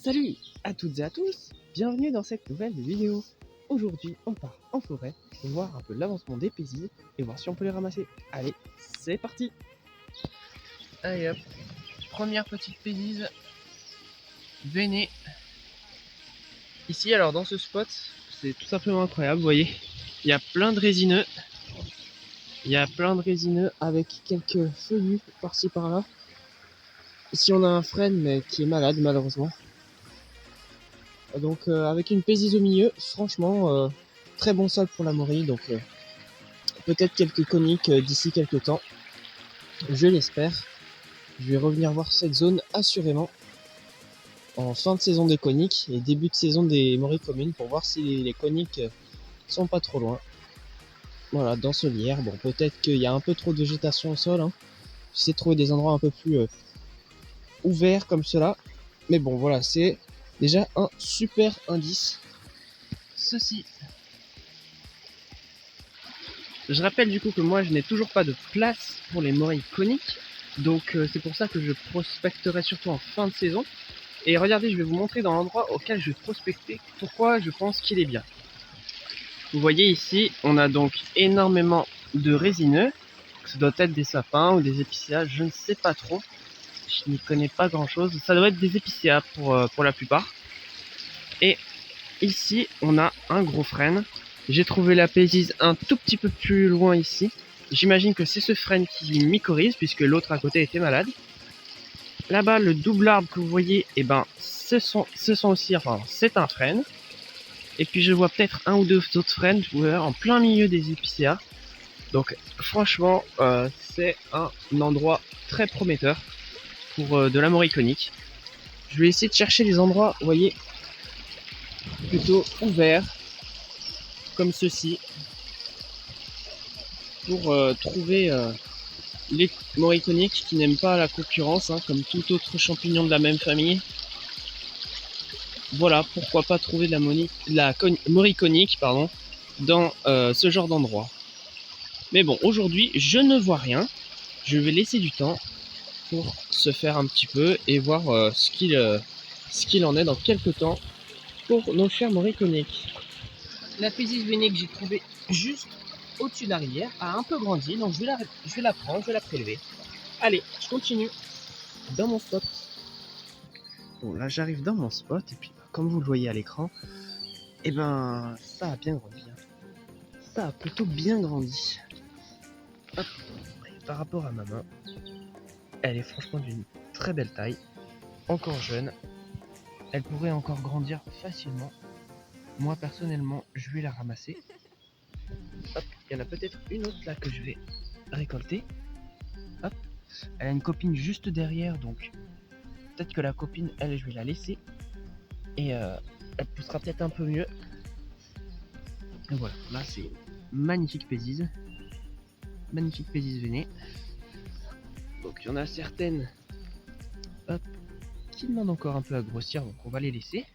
Salut à toutes et à tous, bienvenue dans cette nouvelle vidéo. Aujourd'hui on part en forêt pour voir un peu l'avancement des pézis et voir si on peut les ramasser. Allez, c'est parti. Allez hop, première petite pézise vénée. Ici alors dans ce spot, c'est tout simplement incroyable, vous voyez, il y a plein de résineux. Il y a plein de résineux avec quelques feuillus par-ci par-là. Ici on a un frêne mais qui est malade malheureusement. Donc avec une pézise au milieu, franchement très bon sol pour la morille, donc peut-être quelques coniques d'ici quelques temps, je l'espère. Je vais revenir voir cette zone assurément en fin de saison des coniques et début de saison des morilles communes pour voir si les coniques sont pas trop loin. Voilà, dans ce lierre, bon peut-être qu'il y a un peu trop de végétation au sol, hein. J'essaie de trouver des endroits un peu plus ouverts comme cela, mais bon voilà, c'est déjà un super indice. Ceci. Je rappelle du coup que moi je n'ai toujours pas de place pour les morilles coniques, donc c'est pour ça que je prospecterai surtout en fin de saison. Et regardez, je vais vous montrer dans l'endroit auquel je vais prospecter pourquoi je pense qu'il est bien. Vous voyez ici, on a donc énormément de résineux. Ça doit être des sapins ou des épicéas, je ne sais pas trop. Je n'y connais pas grand chose. Ça doit être des épicéas pour la plupart. Et ici, on a un gros frêne. J'ai trouvé la pézise un tout petit peu plus loin ici. J'imagine que c'est ce frêne qui mycorhize puisque l'autre à côté était malade. Là-bas, le double arbre que vous voyez, eh ben, ce sont aussi, enfin, c'est un frêne. Et puis je vois peut-être un ou deux autres frênes en plein milieu des épicéas. Donc franchement, c'est un endroit très prometteur pour de la morille conique. Je vais essayer de chercher des endroits, vous voyez, plutôt ouverts, comme ceci, pour trouver les morilles coniques qui n'aiment pas la concurrence, hein, comme tout autre champignon de la même famille. Voilà, pourquoi pas trouver de la morille conique dans ce genre d'endroit. Mais bon, aujourd'hui, je ne vois rien. Je vais laisser du temps pour se faire un petit peu et voir ce qu'il en est dans quelques temps pour nos chers morilles coniques. La pézise vénée que j'ai trouvée juste au-dessus de la rivière a un peu grandi, donc je vais la prendre, je vais la prélever. Allez, je continue dans mon spot. Bon, là j'arrive dans mon spot et puis comme vous le voyez à l'écran, et ben ça a bien grandi. Ça a plutôt bien grandi. Hop. Par rapport à ma main, elle est franchement d'une très belle taille, encore jeune. Elle pourrait encore grandir facilement. Moi personnellement, je vais la ramasser. Hop, il y en a peut-être une autre là que je vais récolter. Hop, elle a une copine juste derrière, donc peut-être que la copine, elle, je vais la laisser. Et elle poussera peut-être un peu mieux. Et voilà, là c'est magnifique pézise. Magnifique pézise vénée. Donc il y en a certaines, hop, qui demandent encore un peu à grossir, donc on va les laisser.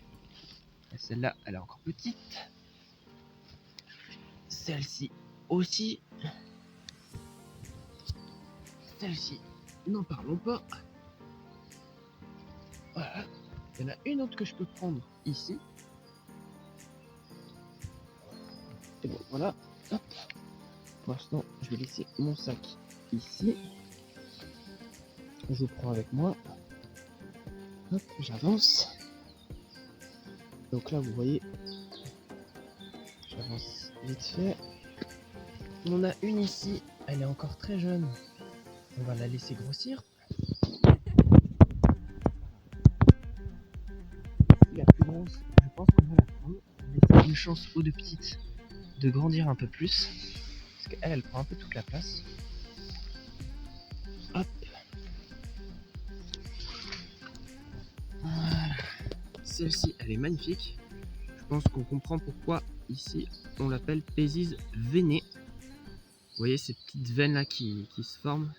Celle-là, elle est encore petite. Celle-ci aussi. Celle-ci, n'en parlons pas. Voilà. Il y en a une autre que je peux prendre ici. Et bon, voilà. Hop. Pour l'instant, je vais laisser mon sac ici. Je vous prends avec moi. Hop, j'avance. Donc là, vous voyez, j'avance vite fait. On a une ici, elle est encore très jeune. On va la laisser grossir. La plus grosse, je pense qu'on va la prendre. On va laisser une chance aux deux petites de grandir un peu plus. Parce qu'elle, elle prend un peu toute la place. Hop. Voilà. Celle-ci, elle est magnifique. Je pense qu'on comprend pourquoi ici on l'appelle pézise vénée. Vous voyez ces petites veines là qui se forment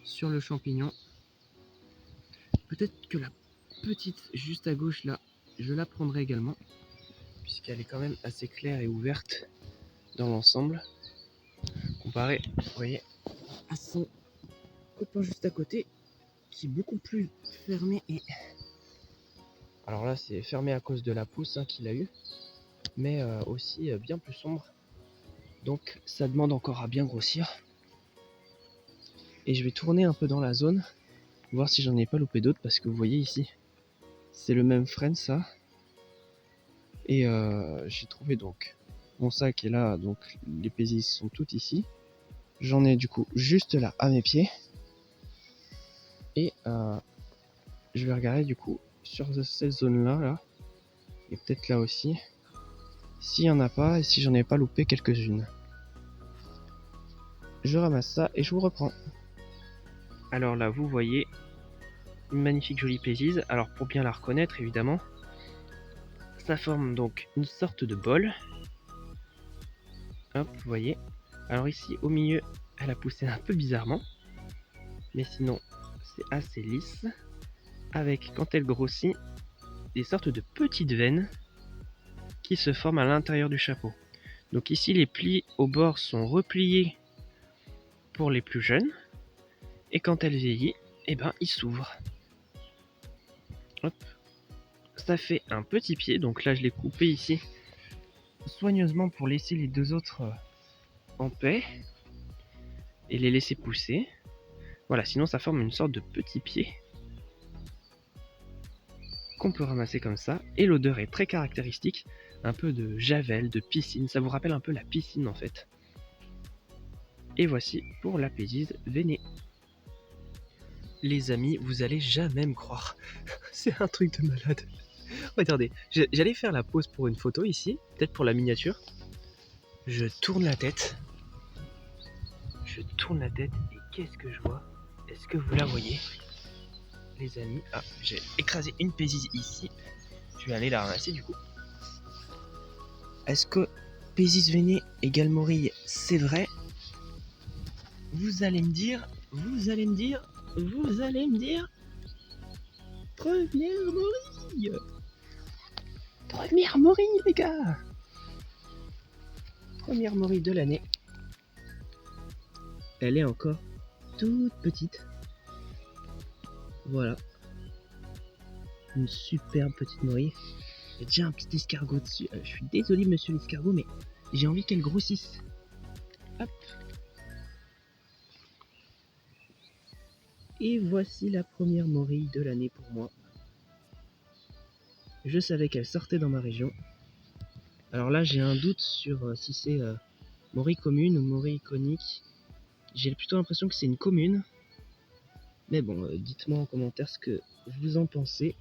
sur le champignon. Peut-être que la petite juste à gauche là, je la prendrai également, puisqu'elle est quand même assez claire et ouverte dans l'ensemble, comparé, vous voyez, à son copain juste à côté, qui est beaucoup plus fermé et Alors là, c'est fermé à cause de la pousse qu'il a eu, mais aussi bien plus sombre. Donc ça demande encore à bien grossir. Et je vais tourner un peu dans la zone, voir si j'en ai pas loupé d'autres, parce que vous voyez ici, c'est le même frêne ça. Et j'ai trouvé donc mon sac est là, donc les pézis sont toutes ici. J'en ai du coup juste là à mes pieds. Et je vais regarder du coup sur cette zone là, et peut-être là aussi, s'il y en a pas et si j'en ai pas loupé quelques-unes. Je ramasse ça et je vous reprends. Alors là vous voyez une magnifique jolie pézise. Alors pour bien la reconnaître évidemment, ça forme donc une sorte de bol. Hop, vous voyez. Alors ici au milieu elle a poussé un peu bizarrement, mais sinon c'est assez lisse, avec quand elle grossit des sortes de petites veines qui se forment à l'intérieur du chapeau. Donc ici les plis au bord sont repliés pour les plus jeunes, et quand elle vieillit, eh ben il s'ouvre. Hop. Ça fait un petit pied, donc là je l'ai coupé ici soigneusement pour laisser les deux autres en paix et les laisser pousser. Voilà, sinon ça forme une sorte de petit pied qu'on peut ramasser comme ça, et l'odeur est très caractéristique, un peu de javel, de piscine, ça vous rappelle un peu la piscine en fait. Et voici pour la pézise veinée. Les amis, vous allez jamais me croire, c'est un truc de malade. Regardez, j'allais faire la pause pour une photo ici, peut-être pour la miniature. Je tourne la tête, et qu'est-ce que je vois? Est-ce que vous la voyez, les amis? Ah, j'ai écrasé une pézise ici, je vais aller la ramasser du coup. Est-ce que pézise veinée égale morille, c'est vrai? Vous allez me dire, première morille! Première morille, les gars! Première morille de l'année. Elle est encore toute petite. Voilà. Une superbe petite morille. Il y a déjà un petit escargot dessus. Je suis désolé, monsieur l'escargot, mais j'ai envie qu'elle grossisse. Hop. Et voici la première morille de l'année pour moi. Je savais qu'elle sortait dans ma région. Alors là, j'ai un doute sur si c'est morille commune ou morille conique. J'ai plutôt l'impression que c'est une commune. Mais bon, dites-moi en commentaire ce que vous en pensez.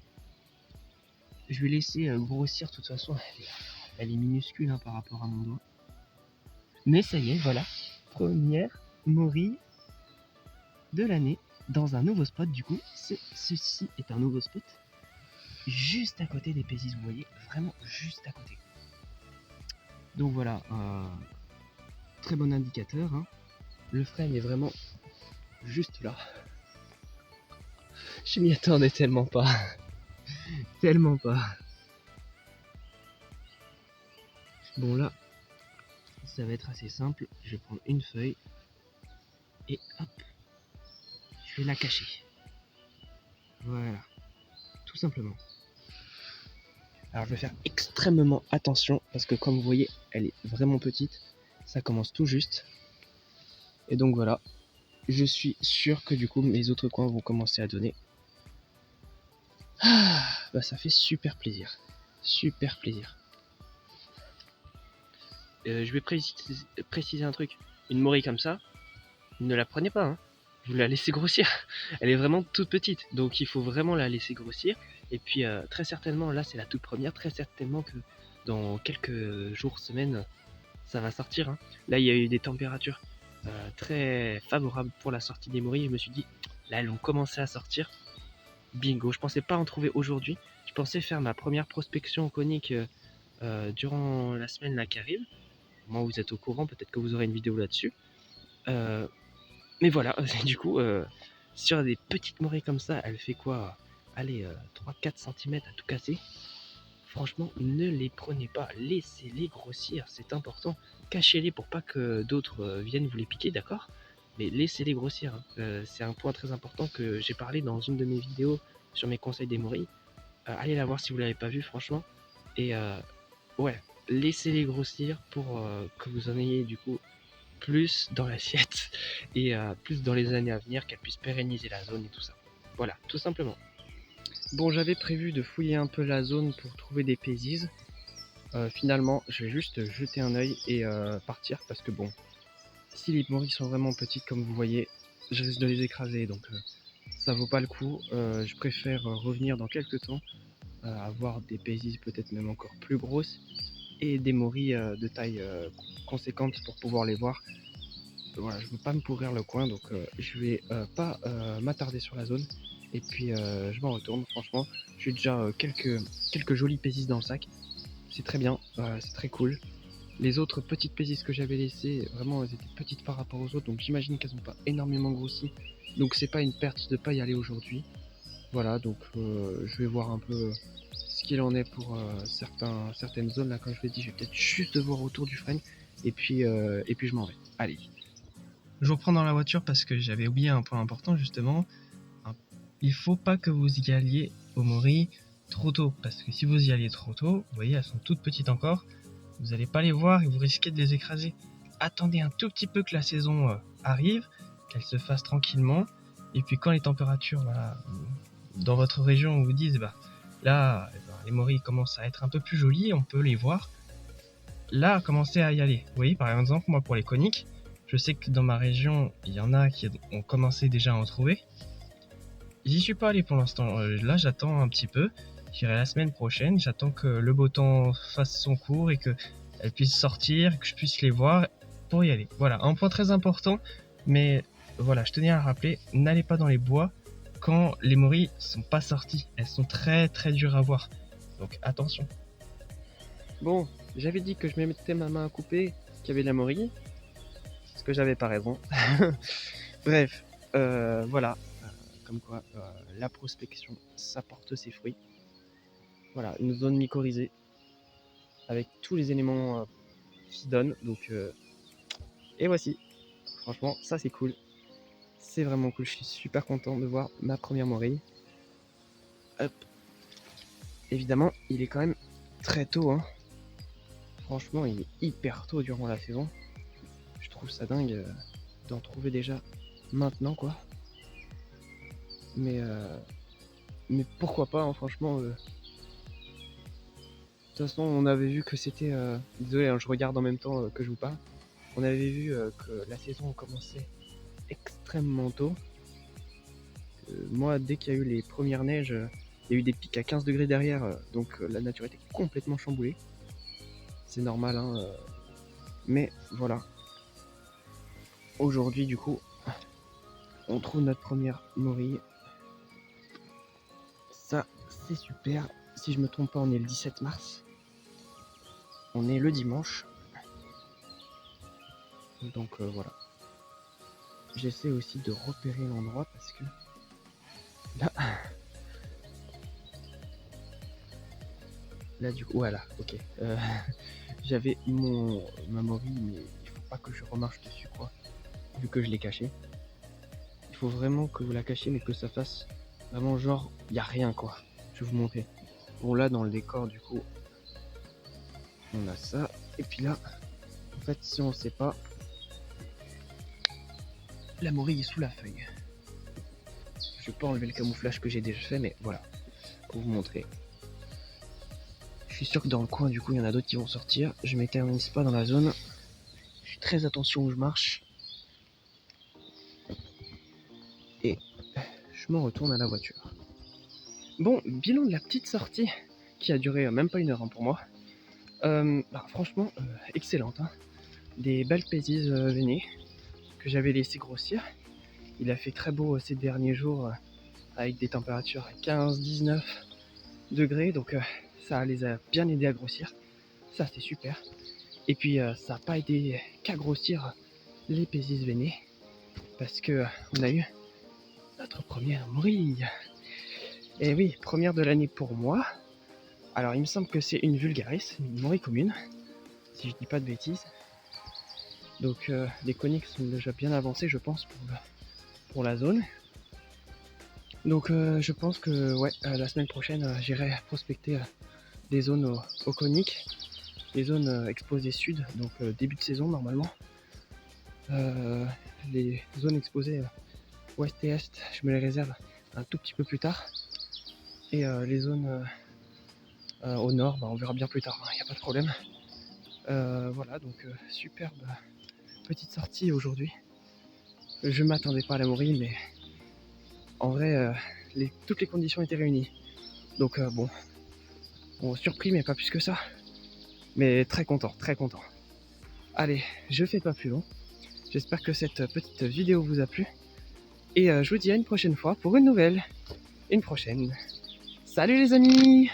Je vais laisser grossir, de toute façon, elle est minuscule par rapport à mon doigt. Mais ça y est, voilà. Première morille de l'année dans un nouveau spot du coup. Ceci est un nouveau spot. Juste à côté des pézis, vous voyez, vraiment juste à côté. Donc voilà, très bon indicateur. Le frame est vraiment juste là. Je m'y attendais tellement pas. Tellement pas. Bon là, ça va être assez simple. Je vais prendre une feuille et hop, je vais la cacher. Voilà, tout simplement. Alors je vais faire extrêmement attention parce que comme vous voyez, elle est vraiment petite. Ça commence tout juste. Et donc voilà, je suis sûr que du coup mes autres coins vont commencer à donner. Ah, bah ça fait super plaisir. Super plaisir. Je vais préciser un truc. Une morille comme ça, ne la prenez pas. Vous la laissez grossir. Elle est vraiment toute petite. Donc il faut vraiment la laisser grossir. Et puis très certainement, là c'est la toute première. Très certainement que dans quelques jours, semaines, ça va sortir. Là il y a eu des températures très favorables pour la sortie des morilles. Je me suis dit, là elles ont commencé à sortir. Bingo, je pensais pas en trouver aujourd'hui. Je pensais faire ma première prospection conique durant la semaine là qui arrive. Moi vous êtes au courant, peut-être que vous aurez une vidéo là-dessus. Mais voilà, du coup, sur des petites morilles comme ça, elle fait quoi? Allez, 3-4 cm à tout casser. Franchement, ne les prenez pas, laissez-les grossir, c'est important. Cachez-les pour pas que d'autres viennent vous les piquer, d'accord? Mais laissez-les grossir. C'est un point très important que j'ai parlé dans une de mes vidéos sur mes conseils des morilles. allez la voir si vous l'avez pas vue franchement. Et ouais, laissez-les grossir pour que vous en ayez du coup plus dans l'assiette et plus dans les années à venir, qu'elle puisse pérenniser la zone et tout ça. Voilà, tout simplement. Bon, j'avais prévu de fouiller un peu la zone pour trouver des pézises. Finalement, je vais juste jeter un œil et partir parce que bon, si les morilles sont vraiment petites comme vous voyez, je risque de les écraser donc ça vaut pas le coup. Je préfère revenir dans quelques temps, avoir des pézises peut-être même encore plus grosses et des morilles de taille conséquente pour pouvoir les voir. Voilà, je veux pas me pourrir le coin donc je vais pas m'attarder sur la zone et puis je m'en retourne. Franchement, j'ai déjà quelques jolies pézises dans le sac. C'est très bien, c'est très cool. Les autres petites pézises que j'avais laissées, vraiment elles étaient petites par rapport aux autres, donc j'imagine qu'elles n'ont pas énormément grossi. Donc c'est pas une perte de pas y aller aujourd'hui. Voilà, donc je vais voir un peu ce qu'il en est pour certaines zones là. Comme je l'ai dit, je vais peut-être juste devoir autour du frame et puis je m'en vais. Allez. Je vous reprends dans la voiture parce que j'avais oublié un point important justement. Il faut pas que vous y alliez aux morilles trop tôt, parce que si vous y alliez trop tôt, vous voyez, elles sont toutes petites encore, vous n'allez pas les voir et vous risquez de les écraser. Attendez un tout petit peu que la saison arrive, qu'elle se fasse tranquillement, et puis quand les températures dans votre région vous disent là les morilles commencent à être un peu plus jolies, on peut les voir, là commencez à y aller. Vous voyez, par exemple, moi pour les coniques, je sais que dans ma région, il y en a qui ont commencé déjà à en trouver. J'y suis pas allé pour l'instant, là j'attends un petit peu, j'irai la semaine prochaine, j'attends que le beau temps fasse son cours et qu'elles puissent sortir, que je puisse les voir pour y aller. Voilà, un point très important, mais voilà, je tenais à le rappeler, n'allez pas dans les bois quand les morilles sont pas sorties, elles sont très très dures à voir, donc attention. Bon, j'avais dit que je mettais ma main à couper, qu'il y avait de la morille, parce que j'avais pas raison. Bref, voilà. Comme quoi la prospection ça porte ses fruits. Voilà, une zone mycorhizée avec tous les éléments qui donnent. Donc et voici, franchement ça c'est cool. C'est vraiment cool, je suis super content de voir ma première morille. Hop. Évidemment il est quand même très tôt hein. Franchement il est hyper tôt durant la saison. Je trouve ça dingue d'en trouver déjà maintenant quoi. Mais pourquoi pas hein, franchement de toute façon, on avait vu que c'était... désolé, hein, je regarde en même temps que je vous parle. On avait vu que la saison commençait extrêmement tôt. Moi, dès qu'il y a eu les premières neiges, il y a eu des pics à 15 degrés derrière, donc la nature était complètement chamboulée. C'est normal, hein, mais voilà. Aujourd'hui, du coup, on trouve notre première morille. Ça, c'est super. Si je me trompe pas, on est le 17 mars. On est le dimanche. Donc voilà. J'essaie aussi de repérer l'endroit parce que là du coup voilà, ok. J'avais ma morille, mais il faut pas que je remarche dessus quoi, vu que je l'ai caché. Il faut vraiment que vous la cachiez, mais que ça fasse vraiment genre y a rien quoi. Je vais vous montrer. Bon là dans le décor du coup, on a ça, et puis là, en fait si on sait pas, la morille est sous la feuille. Je peux enlever le camouflage que j'ai déjà fait, mais voilà, pour vous montrer. Je suis sûr que dans le coin du coup il y en a d'autres qui vont sortir. Je m'éternise pas dans la zone. Je fais très attention où je marche. Et je m'en retourne à la voiture. Bon, bilan de la petite sortie qui a duré même pas une heure hein, pour moi. Franchement, excellente. Hein. Des belles pézises venées que j'avais laissé grossir. Il a fait très beau ces derniers jours avec des températures à 15-19 degrés. Donc ça les a bien aidés à grossir. Ça c'est super. Et puis ça n'a pas aidé qu'à grossir les pézises venées. Parce que on a eu notre première morille. Et oui, première de l'année pour moi. Alors il me semble que c'est une vulgaris, une morille commune, si je dis pas de bêtises. Donc les coniques sont déjà bien avancés je pense pour la zone. Donc je pense que ouais, la semaine prochaine, j'irai prospecter des zones au Conic, les zones exposées sud, donc début de saison normalement. Les zones exposées ouest et est, je me les réserve un tout petit peu plus tard. Et les zones au nord, on verra bien plus tard, il n'y a pas de problème. Voilà, donc superbe petite sortie aujourd'hui. Je m'attendais pas à la Maury, mais en vrai, toutes les conditions étaient réunies. Donc bon, surpris, mais pas plus que ça. Mais très content, très content. Allez, je fais pas plus long. J'espère que cette petite vidéo vous a plu. Et je vous dis à une prochaine fois pour une nouvelle. Une prochaine. Salut les amis!